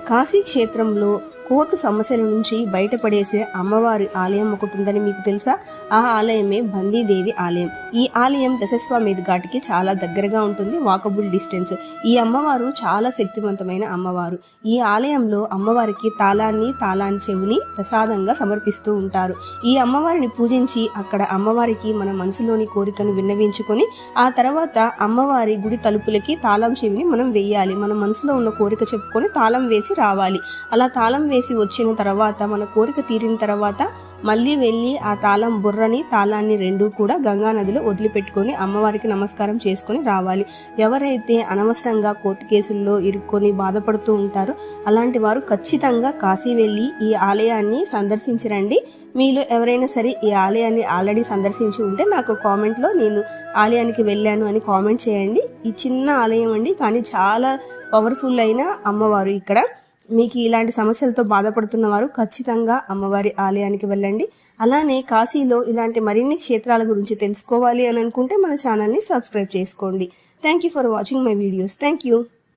కాశీ క్షేత్రంలో కోర్టు సమస్యల నుంచి బయటపడేసే అమ్మవారి ఆలయం ఒకటి ఉందని మీకు తెలుసా? ఆ ఆలయమే బందీదేవి ఆలయం. ఈ ఆలయం దశస్వామేధ్ ఘాట్కి చాలా దగ్గరగా ఉంటుంది, వాకబుల్ డిస్టెన్స్. ఈ అమ్మవారు చాలా శక్తివంతమైన అమ్మవారు. ఈ ఆలయంలో అమ్మవారికి తాళాన్ని చెవుని ప్రసాదంగా సమర్పిస్తూ ఉంటారు. ఈ అమ్మవారిని పూజించి అక్కడ అమ్మవారికి మన మనసులోని కోరికను విన్నవించుకొని ఆ తర్వాత అమ్మవారి గుడి తలుపులకి తాళం చెవిని మనం వేయాలి. మన మనసులో ఉన్న కోరిక చెప్పుకొని తాళం వేసి రావాలి. అలా తాళం వేసి వచ్చిన తర్వాత మన కోరిక తీరిన తర్వాత మళ్ళీ వెళ్ళి ఆ తాళం బుర్రని తాళాన్ని రెండూ కూడా గంగా నదిలో వదిలిపెట్టుకొని అమ్మవారికి నమస్కారం చేసుకొని రావాలి. ఎవరైతే అనవసరంగా కోర్టు కేసుల్లో ఇరుక్కొని బాధపడుతూ ఉంటారో అలాంటి వారు ఖచ్చితంగా కాశీ వెళ్ళి ఈ ఆలయాన్ని సందర్శించరండి. మీలో ఎవరైనా సరే ఈ ఆలయాన్ని ఆల్రెడీ సందర్శించి ఉంటే నాకు కామెంట్లో నేను ఆలయానికి వెళ్ళాను అని కామెంట్ చేయండి. ఈ చిన్న ఆలయం అండి, కానీ చాలా పవర్ఫుల్ అయిన అమ్మవారు. ఇక్కడ మీకు ఇలాంటి సమస్యలతో బాధపడుతున్న వారు ఖచ్చితంగా అమ్మవారి ఆలయానికి వెళ్ళండి. అలానే కాశీలో ఇలాంటి మరిన్ని క్షేత్రాల గురించి తెలుసుకోవాలి అని అనుకుంటే మన ఛానల్ని సబ్స్క్రైబ్ చేసుకోండి. Thank you for watching my videos. Thank you.